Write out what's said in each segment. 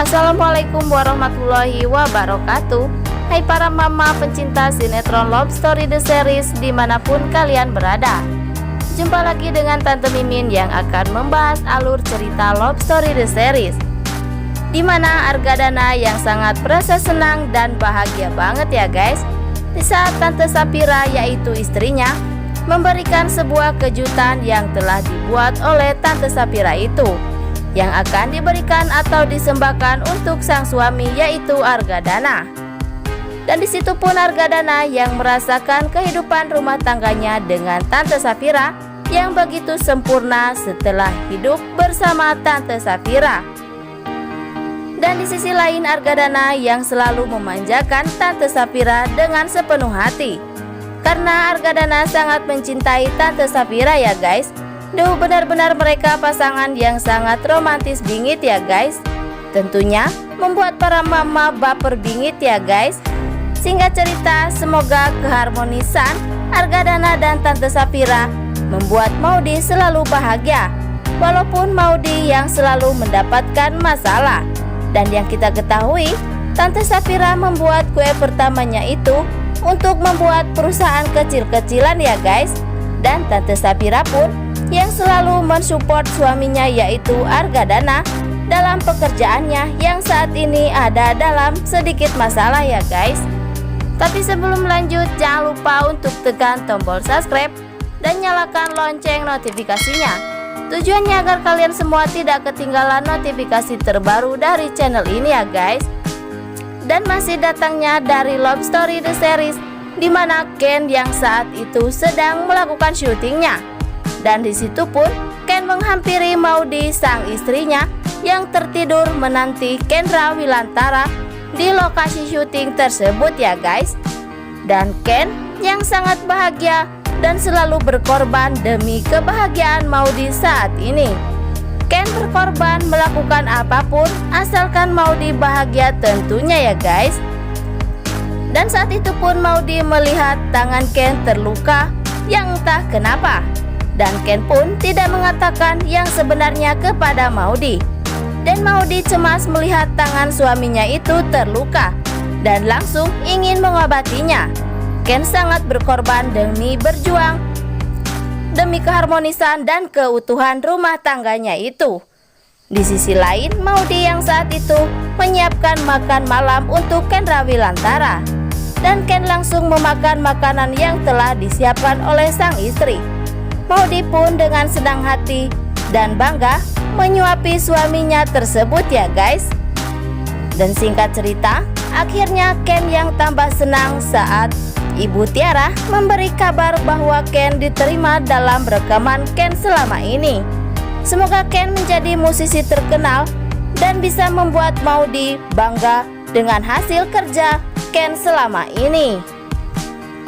Assalamualaikum warahmatullahi wabarakatuh. Hai para mama pencinta sinetron Love Story The Series dimanapun kalian berada. Jumpa lagi dengan Tante Mimin yang akan membahas alur cerita Love Story The Series, dimana Argadana yang sangat merasa senang dan bahagia banget ya guys, di saat Tante Sapira yaitu istrinya memberikan sebuah kejutan yang telah dibuat oleh Tante Sapira itu, yang akan diberikan atau disembahkan untuk sang suami yaitu Argadana. Dan disitu pun Argadana yang merasakan kehidupan rumah tangganya dengan Tante Sapira yang begitu sempurna setelah hidup bersama Tante Sapira. Dan di sisi lain Argadana yang selalu memanjakan Tante Sapira dengan sepenuh hati, karena Argadana sangat mencintai Tante Sapira ya guys. Duh, benar-benar mereka pasangan yang sangat romantis bingit ya guys. Tentunya membuat para mama baper bingit ya guys. Singkat cerita, semoga keharmonisan Argadana dan Tante Sapira membuat Maudy selalu bahagia, walaupun Maudy yang selalu mendapatkan masalah. Dan yang kita ketahui, Tante Sapira membuat kue pertamanya itu untuk membuat perusahaan kecil-kecilan ya guys. Dan Tante Sapira pun yang selalu mensupport suaminya yaitu Argadana dalam pekerjaannya yang saat ini ada dalam sedikit masalah ya guys. Tapi sebelum lanjut, jangan lupa untuk tekan tombol subscribe dan nyalakan lonceng notifikasinya. Tujuannya agar kalian semua tidak ketinggalan notifikasi terbaru dari channel ini ya guys. Dan masih datangnya dari Love Story The Series, dimana Ken yang saat itu sedang melakukan syutingnya. Dan disitu pun Ken menghampiri Maudy sang istrinya yang tertidur menanti Kendra Wilantara di lokasi syuting tersebut ya guys. Dan Ken yang sangat bahagia dan selalu berkorban demi kebahagiaan Maudy saat ini. Ken berkorban melakukan apapun asalkan Maudy bahagia tentunya ya guys. Dan saat itu pun Maudy melihat tangan Ken terluka yang entah kenapa. Dan Ken pun tidak mengatakan yang sebenarnya kepada Maudy. Dan Maudy cemas melihat tangan suaminya itu terluka dan langsung ingin mengobatinya. Ken sangat berkorban demi berjuang demi keharmonisan dan keutuhan rumah tangganya itu. Di sisi lain, Maudy yang saat itu menyiapkan makan malam untuk Kendra Wilantara. Dan Ken langsung memakan makanan yang telah disiapkan oleh sang istri. Maudy pun dengan senang hati dan bangga menyuapi suaminya tersebut ya guys. Dan singkat cerita, akhirnya Ken yang tambah senang saat Ibu Tiara memberi kabar bahwa Ken diterima dalam rekaman Ken selama ini. Semoga Ken menjadi musisi terkenal dan bisa membuat Maudy bangga dengan hasil kerja Ken selama ini.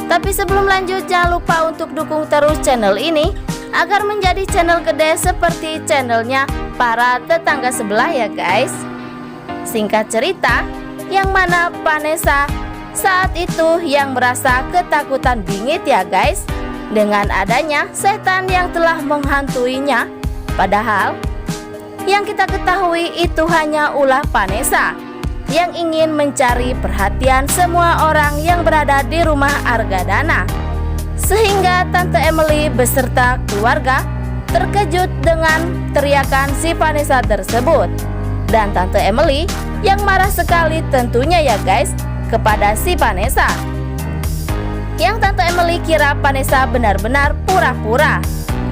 Tapi sebelum lanjut, jangan lupa untuk dukung terus channel ini agar menjadi channel gede seperti channelnya para tetangga sebelah ya guys. Singkat cerita, yang mana Vanessa saat itu yang merasa ketakutan bingit ya guys, dengan adanya setan yang telah menghantuinya. Padahal yang kita ketahui itu hanya ulah Vanessa yang ingin mencari perhatian semua orang yang berada di rumah Argadana. Sehingga Tante Emily beserta keluarga terkejut dengan teriakan si Vanessa tersebut. Dan Tante Emily yang marah sekali tentunya ya guys kepada si Vanessa. Yang Tante Emily kira Vanessa benar-benar pura-pura,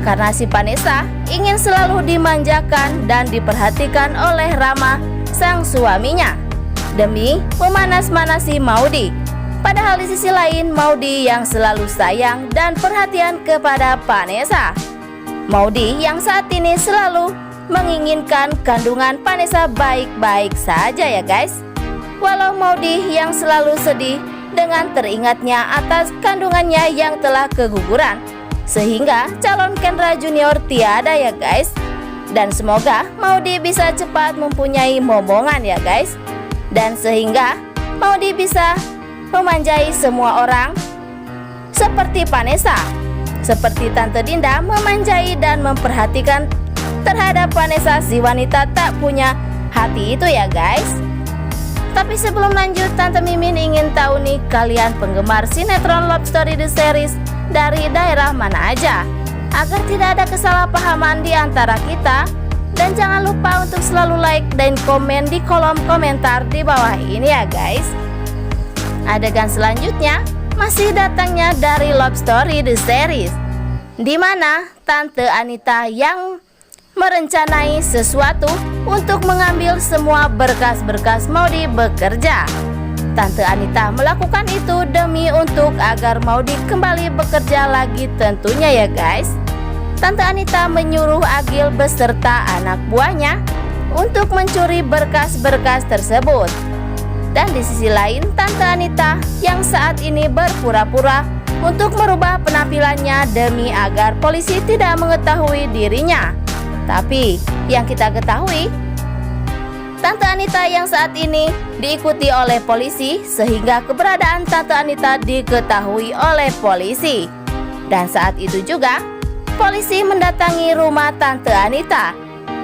karena si Vanessa ingin selalu dimanjakan dan diperhatikan oleh Rama sang suaminya demi memanas-manasi Maudy. Padahal di sisi lain Maudy yang selalu sayang dan perhatian kepada Vanessa. Maudy yang saat ini selalu menginginkan kandungan Vanessa baik-baik saja ya guys. Walau Maudy yang selalu sedih dengan teringatnya atas kandungannya yang telah keguguran, sehingga calon Kendra Junior tiada ya guys. Dan semoga Maudy bisa cepat mempunyai momongan ya guys. Dan sehingga Maudy bisa memanjai semua orang seperti Vanessa, seperti Tante Dinda memanjai dan memperhatikan terhadap Vanessa, si wanita tak punya hati itu ya guys. Tapi sebelum lanjut, Tante Mimin ingin tahu nih, kalian penggemar sinetron Love Story The Series dari daerah mana aja, agar tidak ada kesalahpahaman di antara kita. Dan jangan lupa untuk selalu like dan komen di kolom komentar di bawah ini ya guys. Adegan selanjutnya masih datangnya dari Love Story The Series, di mana Tante Anita yang merencanai sesuatu untuk mengambil semua berkas-berkas Maudy bekerja. Tante Anita melakukan itu demi untuk agar Maudy kembali bekerja lagi tentunya ya guys. Tante Anita menyuruh Agil beserta anak buahnya untuk mencuri berkas-berkas tersebut. Dan di sisi lain, Tante Anita yang saat ini berpura-pura untuk merubah penampilannya demi agar polisi tidak mengetahui dirinya. Tapi yang kita ketahui, Tante Anita yang saat ini diikuti oleh polisi, sehingga keberadaan Tante Anita diketahui oleh polisi. Dan saat itu juga polisi mendatangi rumah Tante Anita,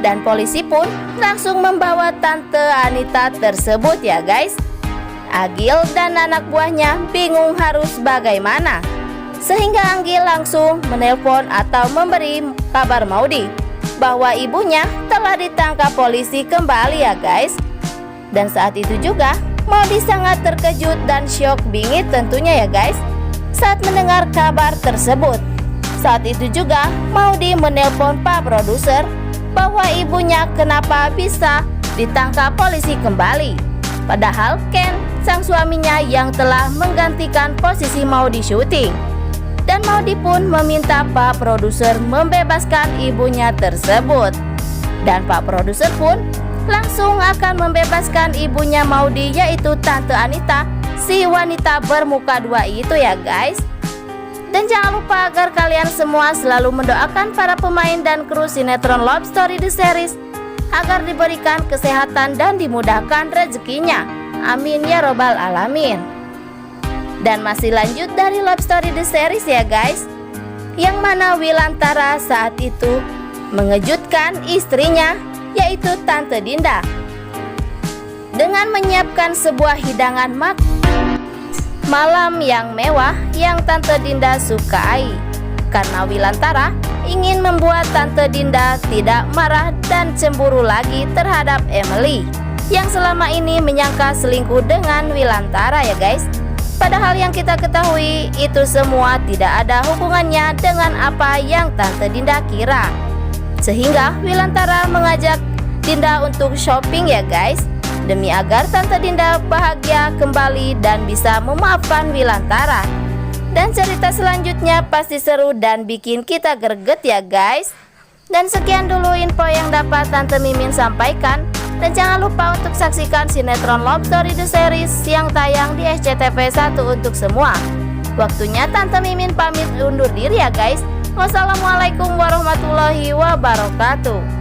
dan polisi pun langsung membawa Tante Anita tersebut ya guys. Agil dan anak buahnya bingung harus bagaimana, sehingga Agil langsung menelpon atau memberi kabar Maudy bahwa ibunya telah ditangkap polisi kembali ya guys. Dan saat itu juga Maudy sangat terkejut dan syok bingit tentunya ya guys saat mendengar kabar tersebut. Saat itu juga Maudy menelpon Pak Produser bahwa ibunya kenapa bisa ditangkap polisi kembali, padahal Ken sang suaminya yang telah menggantikan posisi Maudy syuting. Dan Maudy pun meminta Pak Produser membebaskan ibunya tersebut. Dan Pak Produser pun langsung akan membebaskan ibunya Maudy, yaitu Tante Anita, si wanita bermuka dua itu ya guys. Dan jangan lupa agar kalian semua selalu mendoakan para pemain dan kru sinetron Love Story The Series agar diberikan kesehatan dan dimudahkan rezekinya. Amin ya robbal alamin. Dan masih lanjut dari Love Story The Series ya guys, yang mana Wilantara saat itu mengejutkan istrinya, yaitu Tante Dinda, dengan menyiapkan sebuah hidangan malam yang mewah yang Tante Dinda sukai. Karena Wilantara ingin membuat Tante Dinda tidak marah dan cemburu lagi terhadap Emily yang selama ini menyangka selingkuh dengan Wilantara ya guys. Padahal yang kita ketahui itu semua tidak ada hubungannya dengan apa yang Tante Dinda kira. Sehingga Wilantara mengajak Dinda untuk shopping ya guys, demi agar Tante Dinda bahagia kembali dan bisa memaafkan Wilantara. Dan cerita selanjutnya pasti seru dan bikin kita greget ya guys. Dan sekian dulu info yang dapat Tante Mimin sampaikan. Dan jangan lupa untuk saksikan sinetron Love Story The Series yang tayang di SCTV 1 untuk semua. Waktunya Tante Mimin pamit undur diri ya guys. Wassalamualaikum warahmatullahi wabarakatuh.